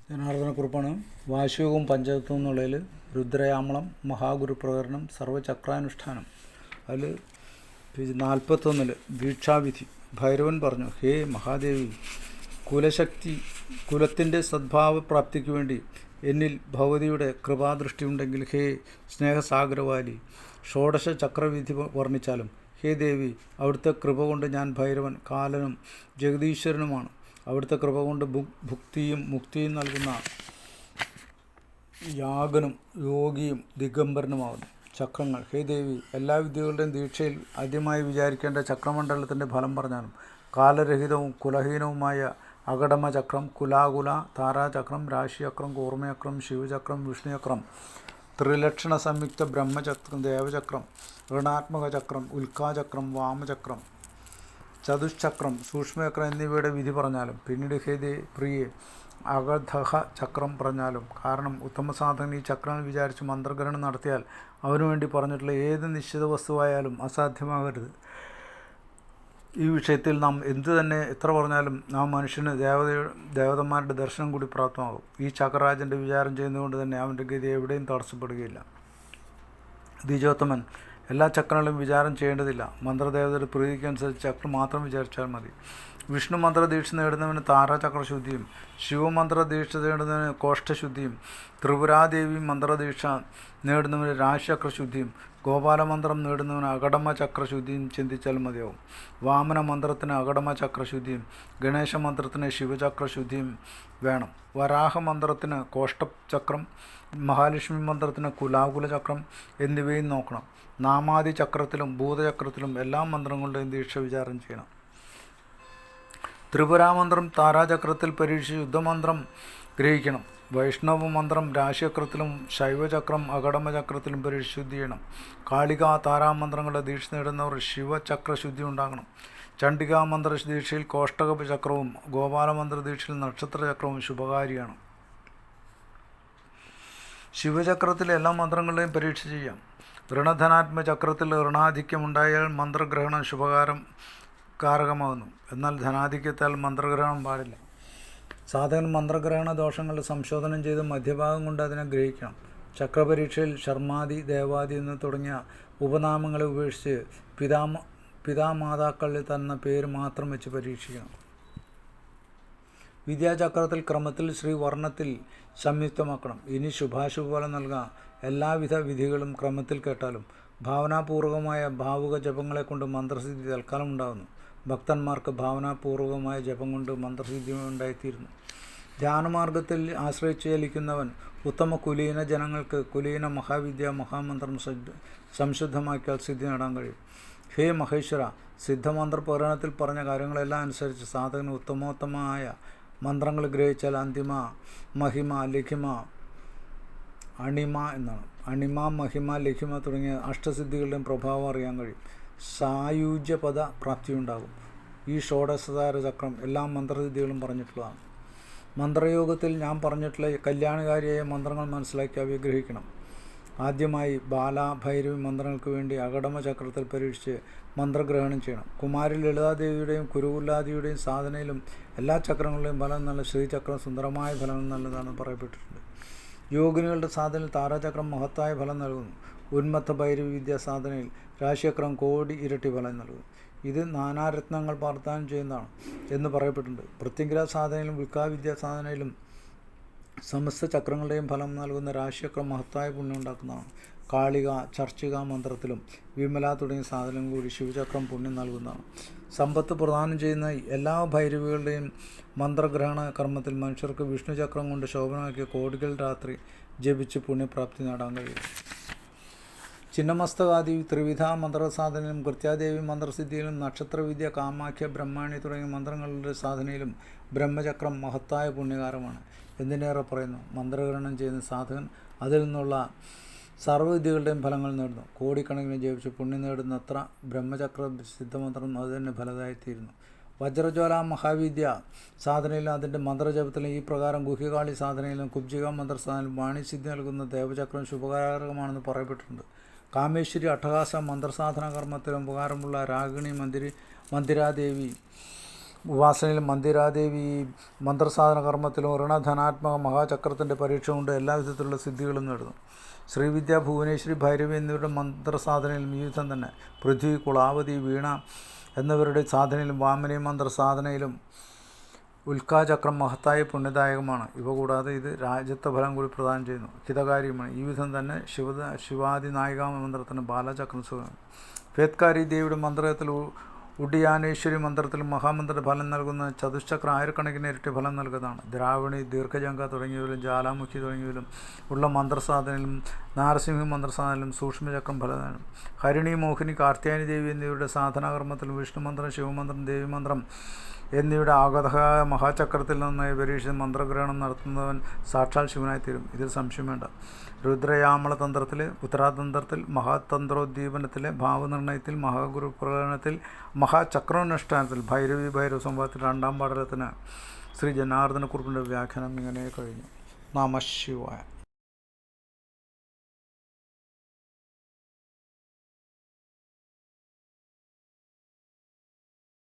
ജനാർദ്ദനക്കുറിപ്പാണ്. വാശിയോഗവും പഞ്ചകത്വം എന്നുള്ളതിൽ രുദ്രയാമളം, മഹാഗുരു പ്രകരണം, സർവചക്രാനുഷ്ഠാനം. അതിൽ 41 ദീക്ഷാവിധി. ഭൈരവൻ പറഞ്ഞു, ഹേ മഹാദേവി, കുലത്തിൻ്റെ സദ്ഭാവപ്രാപ്തിക്ക് വേണ്ടി എന്നിൽ ഭഗവതിയുടെ കൃപാദൃഷ്ടി ഉണ്ടെങ്കിൽ, ഹേ സ്നേഹസാഗരവാലി, ഷോഡശ ചക്രവിധി വർണ്ണിച്ചാലും. ഹേ ദേവി, അവിടുത്തെ കൃപ കൊണ്ട് ഞാൻ ഭൈരവൻ കാലനും ജഗദീശ്വരനുമാണ്. അവിടുത്തെ കൃപ കൊണ്ട് ഭുക്തിയും മുക്തിയും നൽകുന്ന യാഗനും യോഗിയും ദിഗംബരനുമാകുന്നു. ചക്രങ്ങൾ. ഹേ ദേവി, എല്ലാ വിദ്യകളുടെയും ദീക്ഷയിൽ ആദ്യമായി വിചാരിക്കേണ്ട ചക്രമണ്ഡലത്തിൻ്റെ ഫലം പറഞ്ഞാലും. കാലരഹിതവും കുലഹീനവുമായ അകടമചക്രം, കുലാകുല, താരാചക്രം, രാശിചക്രം, കൂർമ്മചക്രം, ശിവചക്രം, വിഷ്ണുചക്രം, ത്രിലക്ഷണ സംയുക്ത ബ്രഹ്മചക്രം, ദേവചക്രം, ഋണാത്മക ചക്രം, ഉൽക്കാചക്രം, വാമചക്രം, ചതുശ്ചക്രം, സൂക്ഷ്മചക്രം എന്നിവയുടെ വിധി പറഞ്ഞാലും. പിന്നീട് ഹേ പ്രിയെ, അഗധഹ ചക്രം പറഞ്ഞാലും. കാരണം ഉത്തമ സാധകൻ ഈ ചക്രങ്ങൾ വിചാരിച്ച് മന്ത്രഗ്രഹണം നടത്തിയാൽ അവനുവേണ്ടി പറഞ്ഞിട്ടുള്ള ഏത് നിശ്ചിത വസ്തുവായാലും അസാധ്യമാകരുത്. ഈ വിഷയത്തിൽ നാം എന്തു തന്നെ എത്ര പറഞ്ഞാലും നാം മനുഷ്യന് ദേവതന്മാരുടെ ദർശനം കൂടി പ്രാപ്തമാകും. ഈ ചക്രരാജൻ്റെ വിചാരം ചെയ്യുന്നതുകൊണ്ട് തന്നെ അവൻ്റെ ഗതി എവിടെയും തടസ്സപ്പെടുകയില്ല. ദ്വിജോത്തമൻ, എല്ലാ ചക്രങ്ങളും വിചാരം ചെയ്യേണ്ടതില്ല. മന്ത്രദേവതയുടെ പ്രീതിക്കനുസരിച്ച് ചക്രം മാത്രം വിചാരിച്ചാൽ മതി. വിഷ്ണു മന്ത്രദീക്ഷ നേടുന്നവന് താരാചക്രശുദ്ധിയും, ശിവമന്ത്രദീക്ഷ നേടുന്നവന് കോഷ്ഠശുദ്ധിയും, ത്രിപുരാദേവി മന്ത്രദീക്ഷ നേടുന്നവന് രാശിചക്രശുദ്ധിയും, ഗോപാലമന്ത്രം നേടുന്നവന് അകടമ ചക്രശുദ്ധിയും ചിന്തിച്ചാൽ മതിയാവും. വാമന മന്ത്രത്തിന് അകടമ ചക്രശുദ്ധിയും, ഗണേശ മന്ത്രത്തിന് ശിവചക്രശുദ്ധിയും വേണം. വരാഹ മന്ത്രത്തിന് കോഷ്ടചക്രം, മഹാലക്ഷ്മി മന്ത്രത്തിന് കുലാകുല ചക്രം എന്നിവയും നോക്കണം. നാമാദി ചക്രത്തിലും ഭൂതചക്രത്തിലും എല്ലാ മന്ത്രങ്ങളുടെയും ദീക്ഷ വിചാരം ചെയ്യണം. ത്രിപുരാമന്ത്രം താരാചക്രത്തിൽ പരീക്ഷിച്ച് യുദ്ധമന്ത്രം ഗ്രഹിക്കണം. വൈഷ്ണവ മന്ത്രം രാശിചക്രത്തിലും ശൈവചക്രം അകടമചക്രത്തിലും പരിശുദ്ധി ചെയ്യണം. കാളിക താരാമന്ത്രങ്ങളുടെ ദീക്ഷ നേടുന്നവർ ശിവചക്രശുദ്ധി ഉണ്ടാകണം. ചണ്ഡികാമന്ത്ര ദീക്ഷയിൽ കോഷ്ടക ചക്രവും ഗോപാലമന്ത്ര ദീക്ഷയിൽ നക്ഷത്രചക്രവും ശുഭകാരിയാണ്. ശിവചക്രത്തിലെ എല്ലാ മന്ത്രങ്ങളുടെയും പരീക്ഷ ചെയ്യാം. ഋണധനാത്മ ചക്രത്തിൽ ഋണാധിക്യമുണ്ടായാൽ മന്ത്രഗ്രഹണം കാരകമാകുന്നു. എന്നാൽ ധനാധിക്യത്താൽ മന്ത്രഗ്രഹണം പാടില്ല. സാധകൻ മന്ത്രഗ്രഹണ ദോഷങ്ങൾ സംശോധനം ചെയ്ത് മധ്യഭാഗം കൊണ്ട് അതിനെ ഗ്രഹിക്കണം. ചക്രപരീക്ഷയിൽ ശർമാദി, ദേവാദി എന്ന് തുടങ്ങിയ ഉപനാമങ്ങളെ ഉപേക്ഷിച്ച് പിതാമാതാക്കളിൽ തന്ന പേര് മാത്രം വെച്ച് പരീക്ഷിക്കണം. വിദ്യാചക്രത്തിൽ ക്രമത്തിൽ ശ്രീവർണ്ണത്തിൽ സംയുക്തമാക്കണം. ഇനി ശുഭാശുഭഫലം നൽകാം. എല്ലാവിധ വിധികളും ക്രമത്തിൽ കേട്ടാലും ഭാവനാപൂർവകമായ ഭാവുക ജപങ്ങളെ കൊണ്ട് മന്ത്രസിദ്ധി തൽക്കാലം ഉണ്ടാകുന്നു. ഭക്തന്മാർക്ക് ഭാവനാപൂർവകമായ ജപം കൊണ്ട് മന്ത്രസിദ്ധി ഉണ്ടായിത്തീരുന്നു. ധ്യാനമാർഗത്തിൽ ആശ്രയിച്ച് ചലിക്കുന്നവൻ ഉത്തമ കുലീന ജനങ്ങൾക്ക് കുലീന മഹാവിദ്യ മഹാമന്ത്രം സംശുദ്ധമാക്കിയാൽ സിദ്ധി നേടാൻ കഴിയും. ഹേ മഹേശ്വര, സിദ്ധമന്ത്ര പുരാണത്തിൽ പറഞ്ഞ കാര്യങ്ങളെല്ലാം അനുസരിച്ച് സാധകന് ഉത്തമോത്തമമായ മന്ത്രങ്ങൾ ഗ്രഹിച്ചാൽ അന്തിമ, മഹിമ, ലഘിമ, അണിമ എന്നാണ്. അണിമ, മഹിമ, ലഘിമ തുടങ്ങിയ അഷ്ടസിദ്ധികളുടെയും പ്രഭാവം അറിയാൻ കഴിയും. സായുജ്യപദ പ്രാപ്തിയുണ്ടാകും. ഈ ഷോഡശതാര ചക്രം എല്ലാ മന്ത്രസിദ്ധികളും പറഞ്ഞിട്ടുള്ളതാണ്. മന്ത്രയോഗത്തിൽ ഞാൻ പറഞ്ഞിട്ടുള്ള കല്യാണകാരിയായ മന്ത്രങ്ങൾ മനസ്സിലാക്കി അവയെ ഗ്രഹിക്കണം. ആദ്യമായി ബാല, ഭൈരവി മന്ത്രങ്ങൾക്ക് വേണ്ടി അകടമ ചക്രത്തിൽ പരീക്ഷിച്ച് മന്ത്രഗ്രഹണം ചെയ്യണം. കുമാരി ലളിതാദേവിയുടെയും കുരുകുല്ലാദിയുടെയും സാധനയിലും എല്ലാ ചക്രങ്ങളുടെയും ഫലം നല്ല ശ്രീചക്രം സുന്ദരമായ ഫലം നല്ലതാണെന്ന് പറയപ്പെട്ടിട്ടുണ്ട്. യോഗിനികളുടെ സാധനയിൽ താരാചക്രം മഹത്തായ ഫലം നൽകുന്നു. ഉന്മത്ത ഭൈരവി വിദ്യാ സാധനയിൽ രാശിചക്രം കോടി ഇരട്ടി ഫലം നൽകുന്നു. ഇത് നാനാരത്നങ്ങൾ വാഗ്ദാനം ചെയ്യുന്നതാണ് എന്ന് പറയപ്പെട്ടിട്ടുണ്ട്. പ്രത്യംഗിര സാധനയിലും വിൽക്കാവിദ്യാ സാധനയിലും സമസ്ത ചക്രങ്ങളുടെയും ഫലം നൽകുന്ന രാശിചക്രം മഹത്തായ പുണ്യം ഉണ്ടാക്കുന്നതാണ്. കാളിക, ചർച്ചിക മന്ത്രത്തിലും വിമല തുടങ്ങിയ സാധനം കൂടി ശിവചക്രം പുണ്യം നൽകുന്നതാണ്. സമ്പത്ത് പ്രദാനം ചെയ്യുന്ന എല്ലാ ഭൈരവികളുടെയും മന്ത്രഗ്രഹണ കർമ്മത്തിൽ മനുഷ്യർക്ക് വിഷ്ണുചക്രം കൊണ്ട് ശോഭനമാക്കിയ കോടികൾ രാത്രി ജപിച്ച് പുണ്യപ്രാപ്തി നേടാൻ കഴിയും. ചിന്നമസ്തകാദി ത്രിവിധ മന്ത്രസാധനയിലും കൃത്യാദേവി മന്ത്രസിദ്ധിയിലും നക്ഷത്രവിദ്യ, കാമാഖ്യ, ബ്രഹ്മാണി തുടങ്ങിയ മന്ത്രങ്ങളുടെ സാധനയിലും ബ്രഹ്മചക്രം മഹത്തായ പുണ്യകാരമാണ്. എന്തിനേറെ പറയുന്നു, മന്ത്രഗ്രഹണം ചെയ്യുന്ന സാധകൻ അതിൽ നിന്നുള്ള സർവ്വവിദ്യകളുടെയും ഫലങ്ങൾ നേടുന്നു. കോടിക്കണക്കിന് ജപിച്ച് പുണ്യം നേടുന്നത്ര ബ്രഹ്മചക്ര സിദ്ധമന്ത്രം അത് തന്നെ ഫലതായിത്തീരുന്നു. വജ്രജ്വാല മഹാവിദ്യ സാധനയിലും അതിൻ്റെ മന്ത്രജപത്തിലും ഈ പ്രകാരം ഗുഹ്യകാളി സാധനയിലും കുബ്ജിക മന്ത്രസാധനയിലും വാണിസിദ്ധി നൽകുന്ന ദേവചക്രം ശുഭകാരകമാണെന്ന് പറയപ്പെട്ടിട്ടുണ്ട്. കാമേശ്വരി അട്ടഹാസ മന്ത്രസാധന കർമ്മത്തിലും ഉപകാരമുള്ള രാഗിണി, മന്ദിരാദേവി ഉപാസനയിലും മന്ദിരാദേവി മന്ത്രസാധന കർമ്മത്തിലും ഋണധനാത്മക മഹാചക്രത്തിൻ്റെ പരീക്ഷ കൊണ്ട് എല്ലാവിധത്തിലുള്ള സിദ്ധികളും നേടുന്നു. ശ്രീവിദ്യ, ഭുവനേശ്വരി, ഭൈരവി എന്നിവരുടെ മന്ത്രസാധനയിലും ഈ വിധം തന്നെ. പൃഥ്വി, കുളാവതി, വീണ എന്നിവരുടെ സാധനയിലും വാമനി മന്ത്രസാധനയിലും ഉൽക്കാചക്രം മഹത്തായ പുണ്യദായകമാണ്. ഇവ കൂടാതെ ഇത് രാജ്യത്വഫലം കൂടി പ്രദാനം ചെയ്യുന്നു, ഹിതകാരിയുമാണ്. ഈ വിധം തന്നെ ശിവാദി നായികാ മന്ത്രത്തിന് ബാലചക്രം സുഖം. ഭേത്കാരി ദേവിയുടെ മന്ത്രത്തിൽ ഉഡിയാനേശ്വരി മന്ത്രത്തിലും മഹാമന്ത്രയുടെ ഫലം നൽകുന്ന ചതുശ്ചക്രം ആയിരക്കണക്കിന് ഇരട്ടി ഫലം നൽകുന്നതാണ്. ദ്രാവണി, ദീർഘജംഗ തുടങ്ങിയവരും ജ്വാലാമുഖി തുടങ്ങിയവരും ഉള്ള മന്ത്രസാധനയിലും നാരസിംഹ മന്ത്രസാധനയിലും സൂക്ഷ്മചക്രം ഫലം. ഹരിണി, മോഹിനി, കാർത്യായനി ദേവി എന്നിവരുടെ സാധനാകർമ്മത്തിലും വിഷ്ണുമന്ത്രം, ശിവമന്ത്രം, ദേവിമന്ത്രം എന്നിവയുടെ ആഗതമായ മഹാചക്രത്തിൽ നിന്ന് പരീക്ഷിച്ച് മന്ത്രഗ്രഹണം നടത്തുന്നവൻ സാക്ഷാൽ ശിവനായിത്തീരും. ഇതിൽ സംശയം വേണ്ട. രുദ്രയാമളതന്ത്രത്തിൽ, ഉത്തരാതന്ത്രത്തിൽ, മഹാതന്ത്രോദ്ദീപനത്തിലെ ഭാവനിർണയത്തിൽ, മഹാഗുരുപ്രകടനത്തിൽ, മഹാചക്രോനുഷ്ഠാനത്തിൽ, ഭൈരവി ഭൈരവ സംവാദത്തിൽ 2-ാം പാഠത്തിന് ശ്രീ ജനാർദ്ദനക്കുറുപ്പിൻ്റെ വ്യാഖ്യാനം ഇങ്ങനെ കഴിഞ്ഞു. നമഃ ശിവായ.